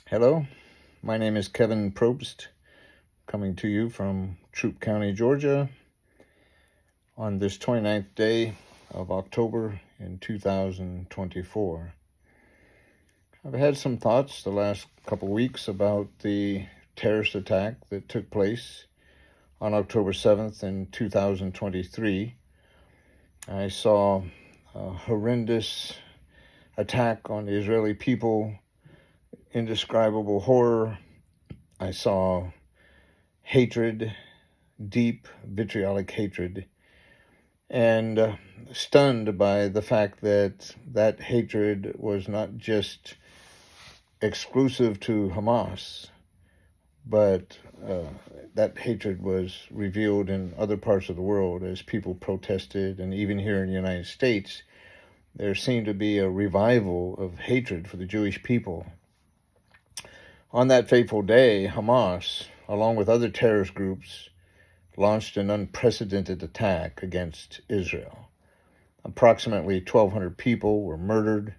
Hello, my name is Kevin Probst, coming to you from Troup County, Georgia, on this 29th day of October in 2024. I've had some thoughts the last couple weeks about the terrorist attack that took place on October 7th in 2023. I saw a horrendous attack on the Israeli people, indescribable horror. I saw hatred, deep vitriolic hatred, and stunned by the fact that that hatred was not just exclusive to Hamas, but that hatred was revealed in other parts of the world as people protested, and even here in the United States, there seemed to be a revival of hatred for the Jewish people. On that fateful day, Hamas, along with other terrorist groups, launched an unprecedented attack against Israel. Approximately 1,200 people were murdered,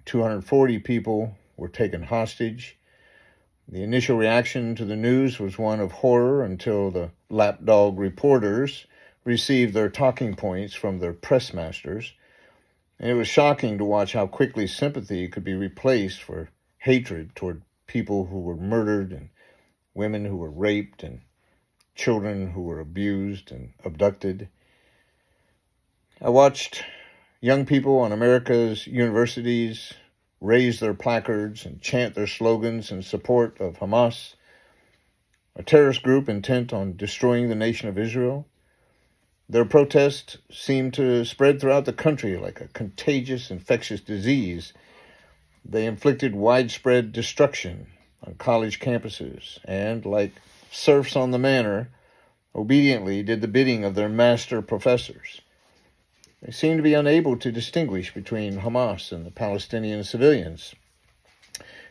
240 people were taken hostage. The initial reaction to the news was one of horror until the lapdog reporters received their talking points from their press masters. And it was shocking to watch how quickly sympathy could be replaced for hatred toward people who were murdered, and women who were raped, and children who were abused and abducted. I watched young people on America's universities raise their placards and chant their slogans in support of Hamas, a terrorist group intent on destroying the nation of Israel. Their protest seemed to spread throughout the country like a contagious, infectious disease. They inflicted widespread destruction on college campuses and, like serfs on the manor, obediently did the bidding of their master professors. They seemed to be unable to distinguish between Hamas and the Palestinian civilians.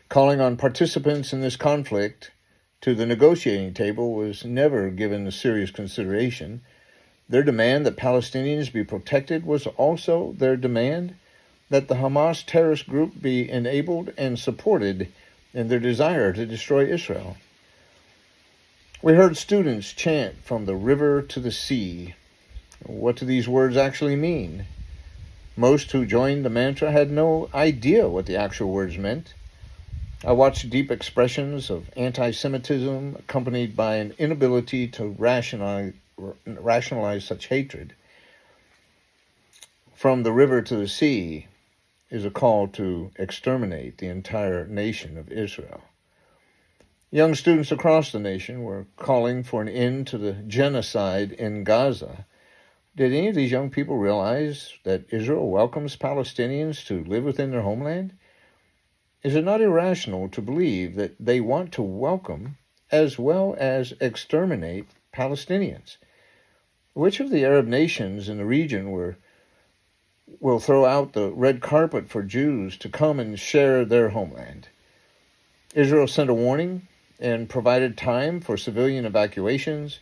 Calling on participants in this conflict to the negotiating table was never given a serious consideration. Their demand that Palestinians be protected was also their demand that the Hamas terrorist group be enabled and supported in their desire to destroy Israel. We heard students chant from the river to the sea. What do these words actually mean? Most who joined the mantra had no idea what the actual words meant. I watched deep expressions of anti-Semitism accompanied by an inability to rationalize such hatred. From the river to the sea is a call to exterminate the entire nation of Israel. Young students across the nation were calling for an end to the genocide in Gaza. Did any of these young people realize that Israel welcomes Palestinians to live within their homeland? Is it not irrational to believe that they want to welcome as well as exterminate Palestinians? Which of the Arab nations in the region will throw out the red carpet for Jews to come and share their homeland? Israel sent a warning and provided time for civilian evacuations.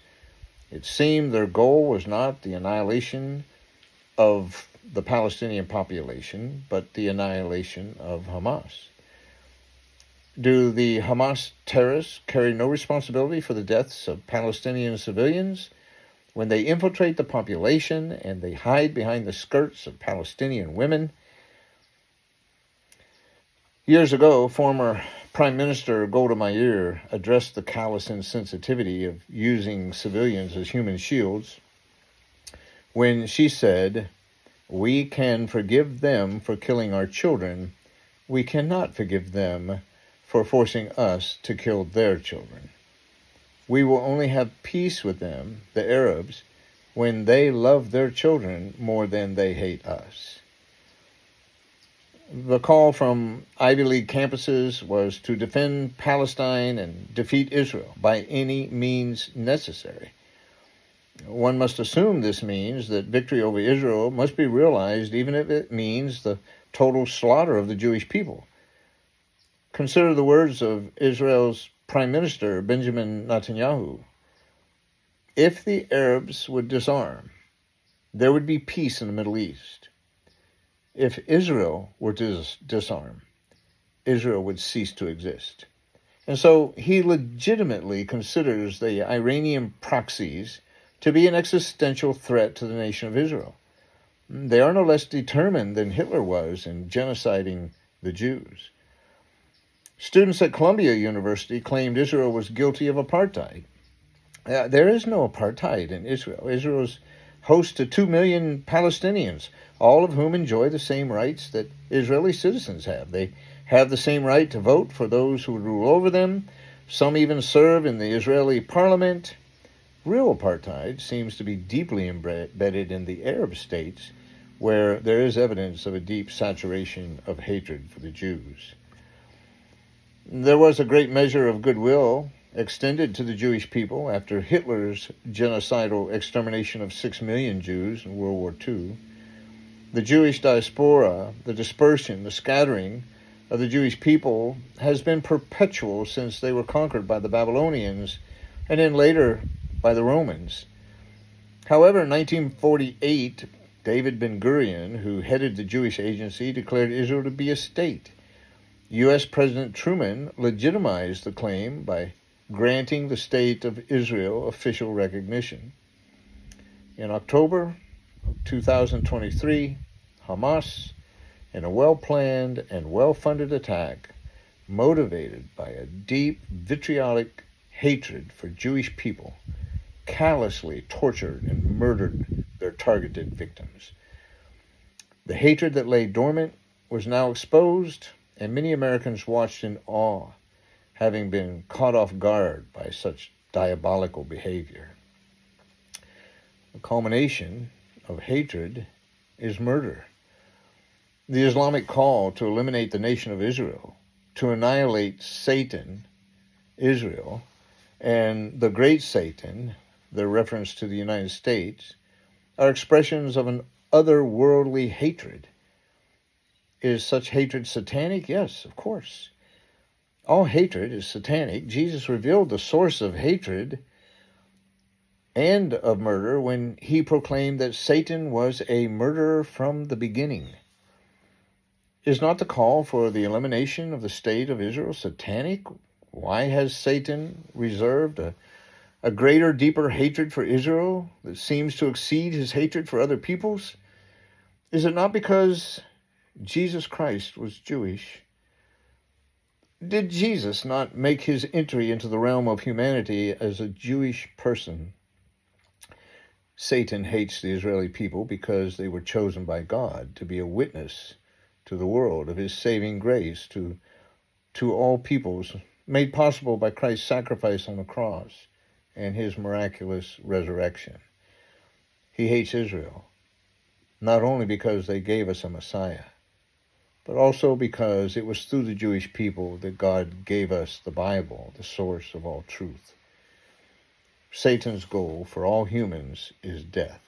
It seemed their goal was not the annihilation of the Palestinian population, but the annihilation of Hamas. Do the Hamas terrorists carry no responsibility for the deaths of Palestinian civilians when they infiltrate the population and they hide behind the skirts of Palestinian women? Years ago, former Prime Minister Golda Meir addressed the callous insensitivity of using civilians as human shields when she said, "We can forgive them for killing our children. We cannot forgive them for forcing us to kill their children. We will only have peace with them, the Arabs, when they love their children more than they hate us." The call from Ivy League campuses was to defend Palestine and defeat Israel by any means necessary. One must assume this means that victory over Israel must be realized even if it means the total slaughter of the Jewish people. Consider the words of Israel's Prime Minister Benjamin Netanyahu. If the Arabs would disarm, there would be peace in the Middle East. If Israel were to disarm, Israel would cease to exist. And so he legitimately considers the Iranian proxies to be an existential threat to the nation of Israel. They are no less determined than Hitler was in genociding the Jews. Students at Columbia University claimed Israel was guilty of apartheid. There is no apartheid in Israel. Israel is host to 2 million Palestinians, all of whom enjoy the same rights that Israeli citizens have. They have the same right to vote for those who rule over them. Some even serve in the Israeli parliament. Real apartheid seems to be deeply embedded in the Arab states, where there is evidence of a deep saturation of hatred for the Jews. There was a great measure of goodwill extended to the Jewish people after Hitler's genocidal extermination of 6 million Jews in World War II. The Jewish diaspora, the dispersion, the scattering of the Jewish people has been perpetual since they were conquered by the Babylonians and then later by the Romans. However, in 1948, David Ben-Gurion, who headed the Jewish Agency, declared Israel to be a state. U.S. President Truman legitimized the claim by granting the State of Israel official recognition. In October of 2023, Hamas, in a well-planned and well-funded attack, motivated by a deep, vitriolic hatred for Jewish people, callously tortured and murdered their targeted victims. The hatred that lay dormant was now exposed, and many Americans watched in awe, having been caught off guard by such diabolical behavior. The culmination of hatred is murder. The Islamic call to eliminate the nation of Israel, to annihilate Satan, Israel, and the great Satan, the reference to the United States, are expressions of an otherworldly hatred. Is such hatred satanic? Yes, of course. All hatred is satanic. Jesus revealed the source of hatred and of murder when he proclaimed that Satan was a murderer from the beginning. Is not the call for the elimination of the state of Israel satanic? Why has Satan reserved a greater, deeper hatred for Israel that seems to exceed his hatred for other peoples? Is it not because Jesus Christ was Jewish? Did Jesus not make his entry into the realm of humanity as a Jewish person? Satan hates the Israeli people because they were chosen by God to be a witness to the world of his saving grace to all peoples, made possible by Christ's sacrifice on the cross and his miraculous resurrection. He hates Israel, not only because they gave us a Messiah, but also because it was through the Jewish people that God gave us the Bible, the source of all truth. Satan's goal for all humans is death,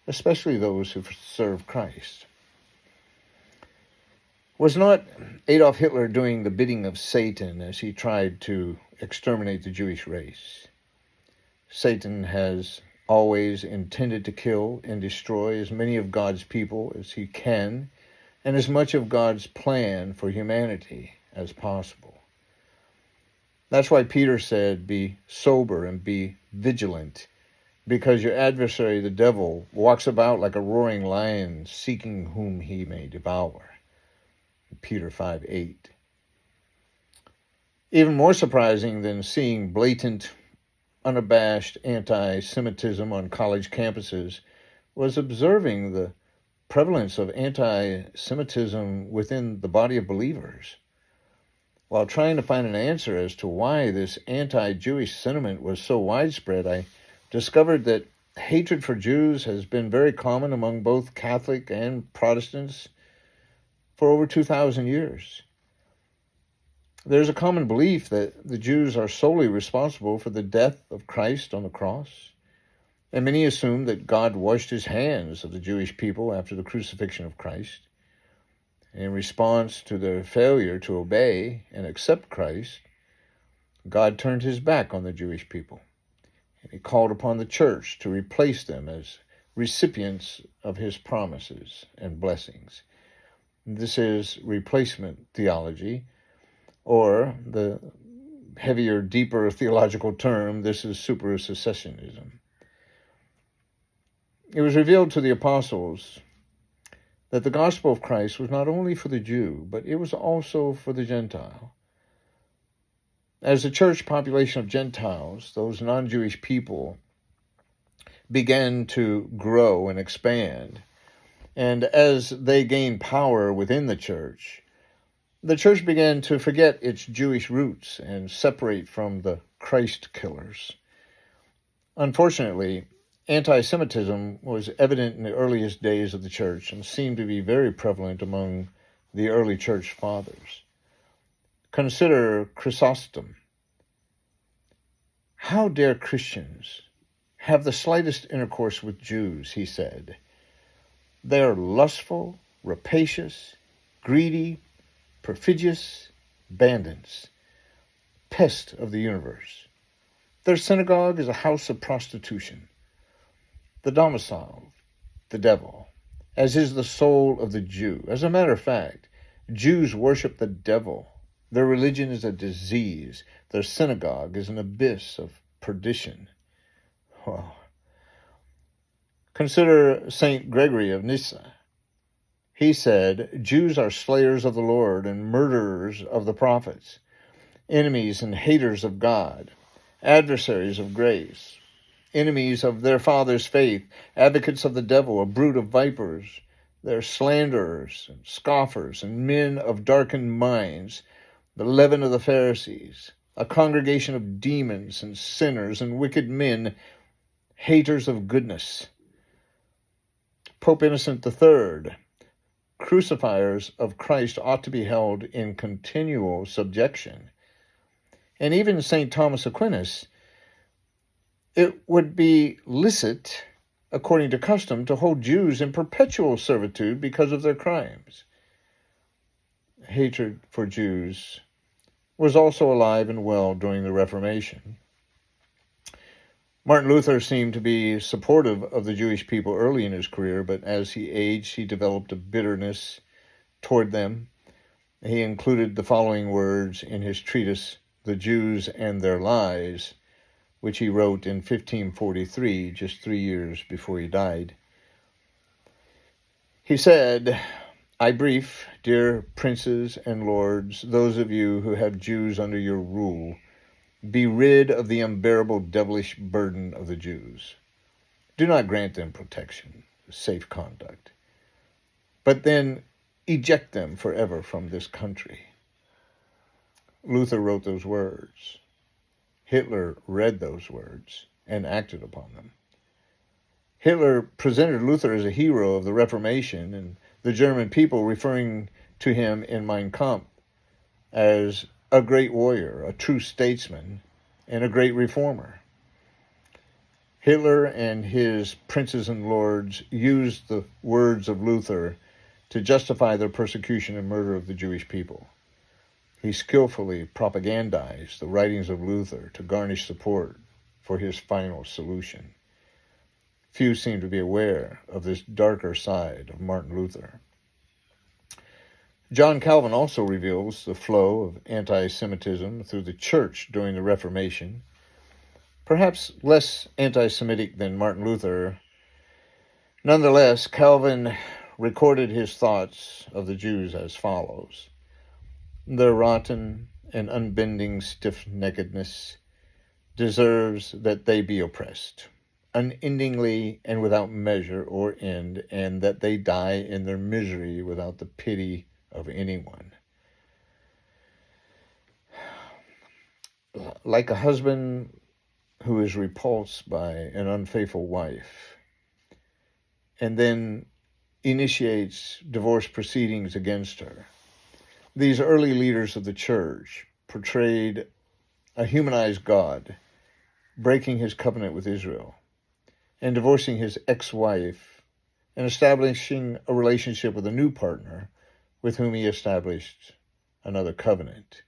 especially those who serve Christ. Was not Adolf Hitler doing the bidding of Satan as he tried to exterminate the Jewish race? Satan has always intended to kill and destroy as many of God's people as he can, and as much of God's plan for humanity as possible. That's why Peter said, be sober and be vigilant, because your adversary, the devil, walks about like a roaring lion, seeking whom he may devour. Peter 5:8. Even more surprising than seeing blatant, unabashed anti-Semitism on college campuses was observing the prevalence of anti-Semitism within the body of believers. While trying to find an answer as to why this anti-Jewish sentiment was so widespread, I discovered that hatred for Jews has been very common among both Catholic and Protestants for over 2,000 years. There's a common belief that the Jews are solely responsible for the death of Christ on the cross, and many assume that God washed his hands of the Jewish people after the crucifixion of Christ. In response to their failure to obey and accept Christ, God turned his back on the Jewish people, and he called upon the church to replace them as recipients of his promises and blessings. This is replacement theology, or the heavier, deeper theological term, this is supersessionism. It was revealed to the apostles that the gospel of Christ was not only for the Jew, but it was also for the Gentile. As the church population of Gentiles, those non-Jewish people, began to grow and expand, and as they gained power within the church began to forget its Jewish roots and separate from the Christ killers. Unfortunately, anti-Semitism was evident in the earliest days of the church and seemed to be very prevalent among the early church fathers. Consider Chrysostom. How dare Christians have the slightest intercourse with Jews, he said. They are lustful, rapacious, greedy, perfidious, bandits, pest of the universe. Their synagogue is a house of prostitution, the domicile, the devil, as is the soul of the Jew. As a matter of fact, Jews worship the devil. Their religion is a disease. Their synagogue is an abyss of perdition. Wow. Consider St. Gregory of Nyssa. He said, Jews are slayers of the Lord and murderers of the prophets, enemies and haters of God, adversaries of grace, enemies of their father's faith, advocates of the devil, a brood of vipers. They're slanderers and scoffers and men of darkened minds, the leaven of the Pharisees, a congregation of demons and sinners and wicked men, haters of goodness. Pope Innocent III, crucifiers of Christ ought to be held in continual subjection. And even St. Thomas Aquinas, it would be licit, according to custom, to hold Jews in perpetual servitude because of their crimes. Hatred for Jews was also alive and well during the Reformation. Martin Luther seemed to be supportive of the Jewish people early in his career, but as he aged, he developed a bitterness toward them. He included the following words in his treatise, The Jews and Their Lies, which he wrote in 1543, just 3 years before he died. He said, I brief, dear princes and lords, those of you who have Jews under your rule, be rid of the unbearable devilish burden of the Jews. Do not grant them protection, safe conduct, but then eject them forever from this country. Luther wrote those words. Hitler read those words and acted upon them. Hitler presented Luther as a hero of the Reformation, and the German people referring to him in Mein Kampf as a great warrior, a true statesman, and a great reformer. Hitler and his princes and lords used the words of Luther to justify their persecution and murder of the Jewish people. He skillfully propagandized the writings of Luther to garnish support for his final solution. Few seem to be aware of this darker side of Martin Luther. John Calvin also reveals the flow of anti-Semitism through the church during the Reformation, perhaps less anti-Semitic than Martin Luther. Nonetheless, Calvin recorded his thoughts of the Jews as follows. Their rotten and unbending stiff-neckedness deserves that they be oppressed, unendingly and without measure or end, and that they die in their misery without the pity of anyone. Like a husband who is repulsed by an unfaithful wife and then initiates divorce proceedings against her, these early leaders of the church portrayed a humanized God breaking his covenant with Israel and divorcing his ex-wife and establishing a relationship with a new partner with whom he established another covenant,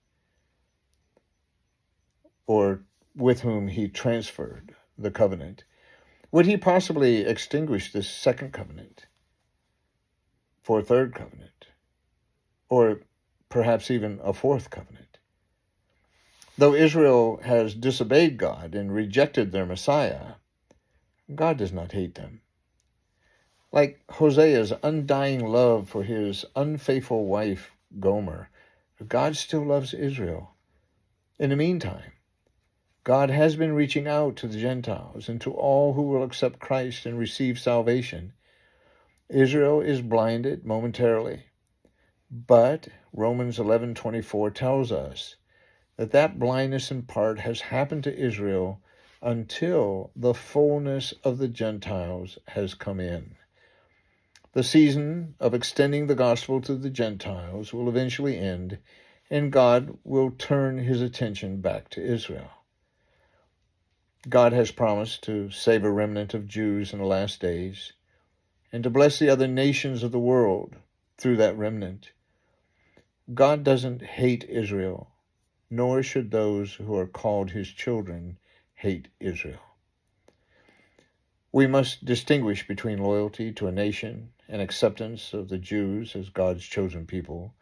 or with whom he transferred the covenant. Would he possibly extinguish this second covenant for a third covenant? or perhaps even a fourth covenant. Though Israel has disobeyed God and rejected their Messiah, God does not hate them. Like Hosea's undying love for his unfaithful wife, Gomer, God still loves Israel. In the meantime, God has been reaching out to the Gentiles and to all who will accept Christ and receive salvation. Israel is blinded momentarily, but Romans 11:24 tells us that blindness in part has happened to Israel until the fullness of the Gentiles has come in. The season of extending the gospel to the Gentiles will eventually end, and God will turn his attention back to Israel. God has promised to save a remnant of Jews in the last days and to bless the other nations of the world through that remnant. God doesn't hate Israel, nor should those who are called his children hate Israel. We must distinguish between loyalty to a nation and acceptance of the Jews as God's chosen people.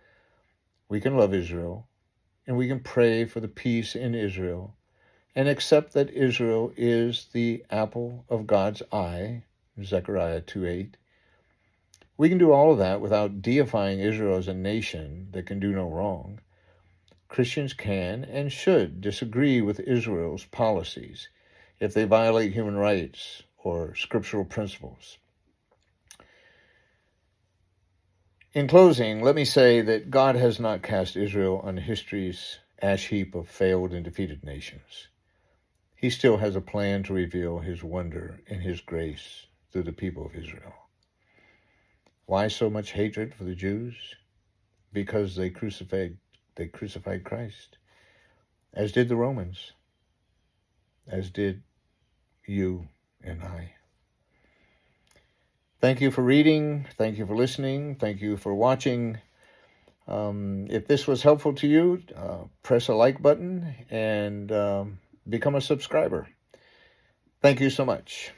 We can love Israel, and we can pray for the peace in Israel, and accept that Israel is the apple of God's eye, Zechariah 2:8. We can do all of that without deifying Israel as a nation that can do no wrong. Christians can and should disagree with Israel's policies if they violate human rights or scriptural principles. In closing, let me say that God has not cast Israel on history's ash heap of failed and defeated nations. He still has a plan to reveal his wonder and his grace through the people of Israel. Why so much hatred for the Jews? Because they crucified Christ, as did the Romans, as did you and I. Thank you for reading. Thank you for listening. Thank you for watching. If this was helpful to you, press a like button and become a subscriber. Thank you so much.